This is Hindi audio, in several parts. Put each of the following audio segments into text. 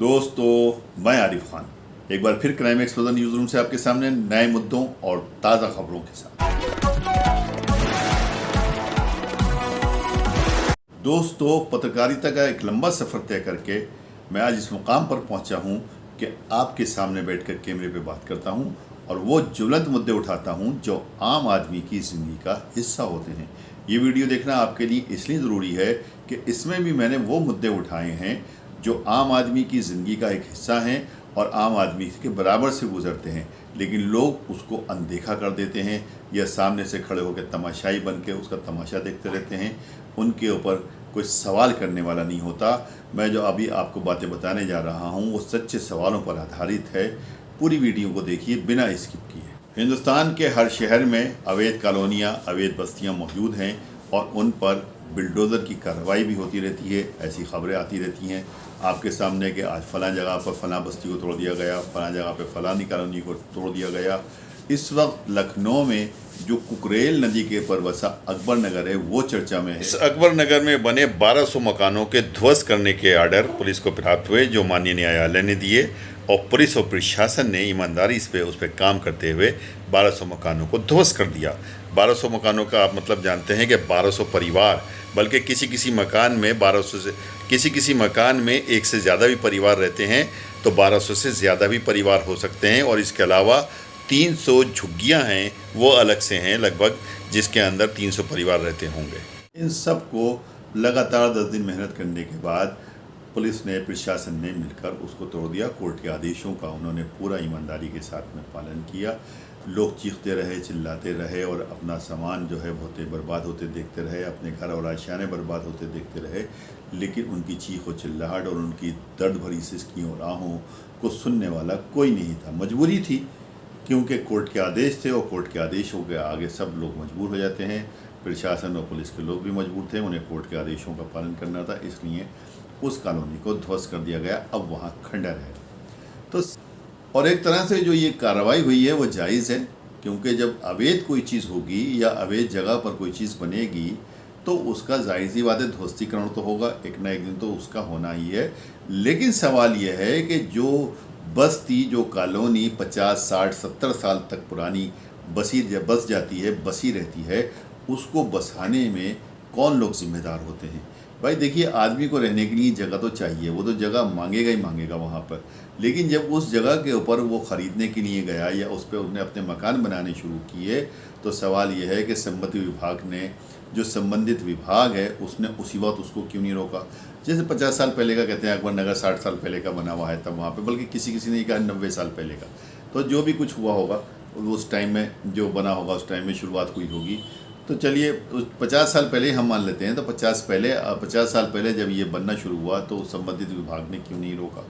दोस्तों, मैं आरिफ खान एक बार फिर क्राइम एक्सपोजर न्यूज रूम से आपके सामने नए मुद्दों और ताज़ा खबरों के साथ। दोस्तों, पत्रकारिता का एक लंबा सफ़र तय करके मैं आज इस मुकाम पर पहुंचा हूं कि आपके सामने बैठकर कैमरे पे बात करता हूं और वो ज्वलंत मुद्दे उठाता हूं जो आम आदमी की ज़िंदगी का हिस्सा होते हैं। ये वीडियो देखना आपके लिए इसलिए ज़रूरी है कि इसमें भी मैंने वो मुद्दे उठाए हैं जो आम आदमी की ज़िंदगी का एक हिस्सा हैं और आम आदमी के बराबर से गुजरते हैं, लेकिन लोग उसको अनदेखा कर देते हैं या सामने से खड़े होकर तमाशाई बन के उसका तमाशा देखते रहते हैं। उनके ऊपर कोई सवाल करने वाला नहीं होता। मैं जो अभी आपको बातें बताने जा रहा हूँ वो सच्चे सवालों पर आधारित है। पूरी वीडियो को देखिए बिना स्किप किए। हिंदुस्तान के हर शहर में अवैध कॉलोनियाँ, अवैध बस्तियाँ मौजूद हैं और उन पर बिल्डोज़र की कार्रवाई भी होती रहती है। ऐसी खबरें आती रहती हैं आपके सामने कि आज फ़लाँ जगह पर फ़लाँ बस्ती को तोड़ दिया गया, फ़लाँ जगह पर फ़लानी कॉलोनी को तोड़ दिया गया। इस वक्त लखनऊ में जो कुकरेल नदी के ऊपर बसा अकबर नगर है वो चर्चा में है। इस अकबर नगर में बने 1200 मकानों के ध्वस्त करने के आर्डर पुलिस को प्राप्त हुए जो माननीय न्यायालय ने दिए और पुलिस और प्रशासन ने ईमानदारी उस पर काम करते हुए 1200 मकानों को ध्वस्त कर दिया। 1200 मकानों का आप मतलब जानते हैं कि 1200 परिवार, बल्कि किसी मकान में 1200 से किसी मकान में एक से ज़्यादा भी परिवार रहते हैं तो 1200 से ज़्यादा भी परिवार हो सकते हैं। और इसके अलावा 300 झुग्गियाँ हैं वो अलग से हैं लगभग, जिसके अंदर 300 परिवार रहते होंगे। इन सब को लगातार 10 दिन मेहनत करने के बाद पुलिस ने, प्रशासन ने मिलकर उसको तोड़ दिया। कोर्ट के आदेशों का उन्होंने पूरा ईमानदारी के साथ में पालन किया। लोग चीखते रहे, चिल्लाते रहे और अपना सामान जो है बहुत बर्बाद होते देखते रहे, अपने घर और आशियाने बर्बाद होते देखते रहे, लेकिन उनकी चीख व चिल्लाहट और उनकी दर्द भरी सिसकियों और आहों को सुनने वाला कोई नहीं था। मजबूरी थी क्योंकि कोर्ट के आदेश थे और कोर्ट के आदेशों के आगे सब लोग मजबूर हो जाते हैं। प्रशासन और पुलिस के लोग भी मजबूर थे, उन्हें कोर्ट के आदेशों का पालन करना था, इसलिए उस कॉलोनी को ध्वस्त कर दिया गया। अब वहाँ खंडर है तो और एक तरह से जो ये कार्रवाई हुई है वो जायज़ है, क्योंकि जब अवैध कोई चीज़ होगी या अवैध जगह पर कोई चीज़ बनेगी तो उसका जायज़ ही बात है ध्वस्तीकरण तो होगा, एक ना एक दिन तो उसका होना ही है। लेकिन सवाल यह है कि जो बस्ती, जो कॉलोनी 50, 60, 70 साल तक पुरानी बस जाती है, बसी रहती है, उसको बसाने में कौन लोग जिम्मेदार होते हैं? भाई देखिए, आदमी को रहने के लिए जगह तो चाहिए, वो तो जगह मांगेगा ही मांगेगा वहाँ पर। लेकिन जब उस जगह के ऊपर वो ख़रीदने के लिए गया या उस पर उसने अपने मकान बनाने शुरू किए तो सवाल ये है कि संबंधित विभाग ने, जो संबंधित विभाग है उसने उसी वक्त उसको क्यों नहीं रोका? जैसे 50 साल पहले का कहते हैं अकबर नगर 60 साल पहले का बना हुआ है तब वहाँ पे, बल्कि किसी ने कहा 90 साल पहले का। तो जो भी कुछ हुआ होगा उस टाइम में, जो बना होगा उस टाइम में शुरुआत हुई होगी। तो चलिए 50 साल पहले हम मान लेते हैं, तो 50 साल पहले जब ये बनना शुरू हुआ तो संबंधित विभाग ने क्यों नहीं रोका?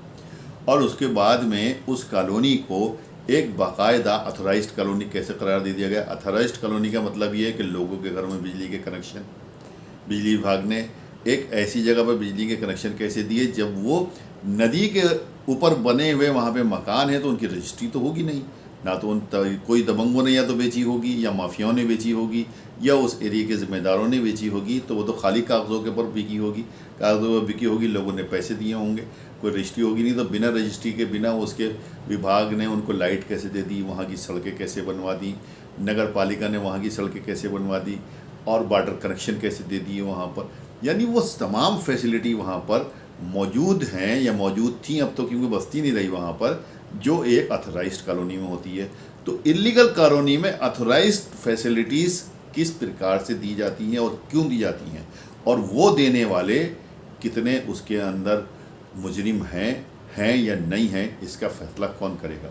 और उसके बाद में उस कॉलोनी को एक बाकायदा अथोराइज्ड कॉलोनी कैसे करार दे दिया गया? अथोराइज्ड कॉलोनी का मतलब ये है कि लोगों के घरों में बिजली के कनेक्शन, बिजली विभाग ने एक ऐसी जगह पर बिजली के कनेक्शन कैसे दिए जब वो नदी के ऊपर बने हुए वहाँ पे मकान है तो उनकी रजिस्ट्री तो होगी नहीं, ना तो कोई दबंगों ने या तो बेची होगी या माफियाओं ने बेची होगी या उस एरिया के ज़िम्मेदारों ने बेची होगी, तो वो तो खाली कागज़ों के ऊपर बिकी होगी, कागज़ों पर बिकी होगी, लोगों ने पैसे दिए होंगे, कोई रजिस्ट्री होगी नहीं। तो बिना रजिस्ट्री के, बिना उसके विभाग ने उनको लाइट कैसे दे दी, वहाँ की सड़कें कैसे बनवा दी, नगर पालिका ने वहाँ की सड़कें कैसे बनवा दी और वाटर कनेक्शन कैसे दे दिए वहाँ पर? यानी वो तमाम फैसिलिटी वहाँ पर मौजूद हैं या मौजूद थी, अब तो क्योंकि बस्ती नहीं रही वहाँ पर, जो एक अथोराइज्ड कॉलोनी में होती है। तो इलीगल कॉलोनी में अथोराइज्ड फैसिलिटीज़ किस प्रकार से दी जाती हैं और क्यों दी जाती हैं, और वो देने वाले कितने उसके अंदर मुजरिम हैं या नहीं हैं, इसका फैसला कौन करेगा?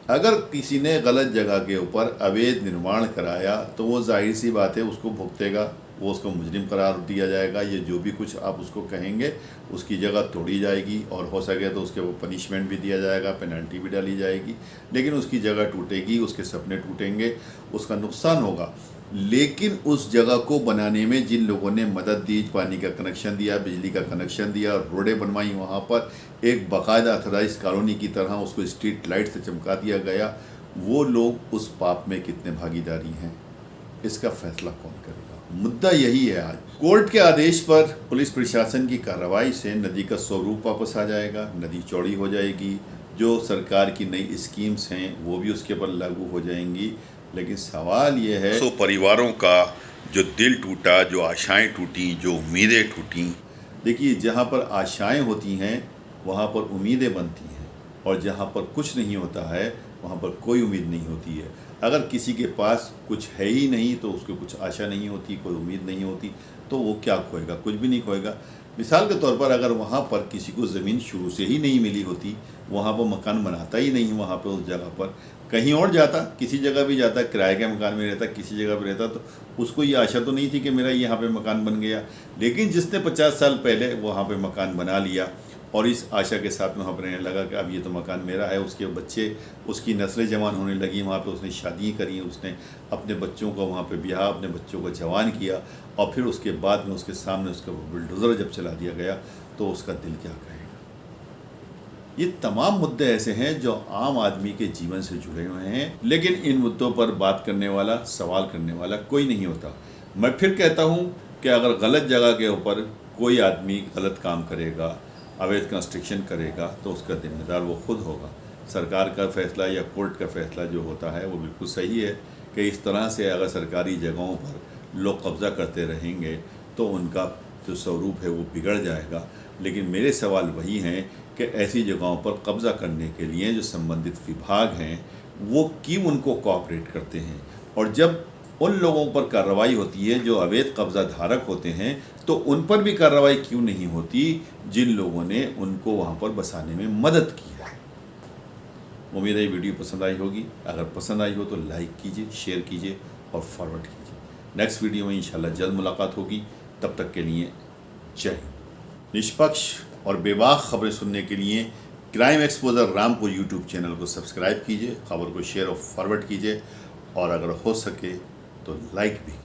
अगर किसी ने गलत जगह के ऊपर अवैध निर्माण कराया तो वो जाहिर सी बात है उसको भुगतेगा, वो उसको मुजरिम करार दिया जाएगा। ये जो भी कुछ आप उसको कहेंगे उसकी जगह तोड़ी जाएगी और हो सके तो उसके वो पनिशमेंट भी दिया जाएगा, पेनल्टी भी डाली जाएगी, लेकिन उसकी जगह टूटेगी, उसके सपने टूटेंगे, उसका नुकसान होगा। लेकिन उस जगह को बनाने में जिन लोगों ने मदद दी, पानी का कनेक्शन दिया, बिजली का कनेक्शन दिया, रोडें बनवाई, वहाँ पर एक बाकायदा अथोराइज्ड कॉलोनी की तरह उसको स्ट्रीट लाइट से चमका दिया गया, वो लोग उस पाप में कितने भागीदारी हैं, इसका फैसला कौन करेगा? मुद्दा यही है। आज कोर्ट के आदेश पर पुलिस प्रशासन की कार्रवाई से नदी का स्वरूप वापस आ जाएगा, नदी चौड़ी हो जाएगी, जो सरकार की नई स्कीम्स हैं वो भी उसके पर लागू हो जाएंगी। लेकिन सवाल ये है, सो परिवारों का जो दिल टूटा, जो आशाएं टूटी, जो उम्मीदें टूटी। देखिए, जहाँ पर आशाएं होती हैं वहाँ पर उम्मीदें बनती हैं, और जहाँ पर कुछ नहीं होता है वहाँ पर कोई उम्मीद नहीं होती है। अगर किसी के पास कुछ है ही नहीं तो उसको कुछ आशा नहीं होती, कोई उम्मीद नहीं होती, तो वो क्या खोएगा? कुछ भी नहीं खोएगा। मिसाल के तौर पर अगर वहाँ पर किसी को ज़मीन शुरू से ही नहीं मिली होती, वहाँ पर मकान बनाता ही नहीं, वहाँ पर उस जगह पर कहीं और जाता, किसी जगह भी जाता, किराए के मकान में रहता, किसी जगह पर रहता, तो उसको ये आशा तो नहीं थी कि मेरा यहाँ पे मकान बन गया। लेकिन जिसने 50 साल पहले वहाँ पे मकान बना लिया और इस आशा के साथ वहाँ पर रहने लगा कि अब ये तो मकान मेरा है, उसके बच्चे, उसकी नस्लें जवान होने लगी, वहाँ पे उसने शादी करी, उसने अपने बच्चों को वहाँ पे ब्याह, अपने बच्चों को जवान किया, और फिर उसके बाद में उसके सामने उसका बुलडोज़र जब चला दिया गया तो उसका दिल क्या कहेगा? ये तमाम मुद्दे ऐसे हैं जो आम आदमी के जीवन से जुड़े हुए हैं, लेकिन इन मुद्दों पर बात करने वाला, सवाल करने वाला कोई नहीं होता। मैं फिर कहता हूँ कि अगर गलत जगह के ऊपर कोई आदमी गलत काम करेगा, अवैध कंस्ट्रक्शन करेगा, तो उसका जिम्मेदार वो खुद होगा। सरकार का फैसला या कोर्ट का फैसला जो होता है वो बिल्कुल सही है कि इस तरह से अगर सरकारी जगहों पर लोग कब्ज़ा करते रहेंगे तो उनका जो स्वरूप है वो बिगड़ जाएगा। लेकिन मेरे सवाल वही हैं कि ऐसी जगहों पर कब्ज़ा करने के लिए जो संबंधित विभाग हैं वो क्यों उनको कोऑपरेट करते हैं, और जब उन लोगों पर कार्रवाई होती है जो अवैध कब्ज़ा धारक होते हैं तो उन पर भी कार्रवाई क्यों नहीं होती जिन लोगों ने उनको वहाँ पर बसाने में मदद की है। उम्मीद है ये वीडियो पसंद आई होगी। अगर पसंद आई हो तो लाइक कीजिए, शेयर कीजिए और फॉरवर्ड कीजिए। नेक्स्ट वीडियो में इंशाल्लाह जल्द मुलाकात होगी। तब तक के लिए जय हिंद। निष्पक्ष और बेबाक खबरें सुनने के लिए crime exposure Rampur YouTube channel को सब्सक्राइब कीजिए, खबर को शेयर और फॉरवर्ड कीजिए, और अगर हो सके तो लाइक भी।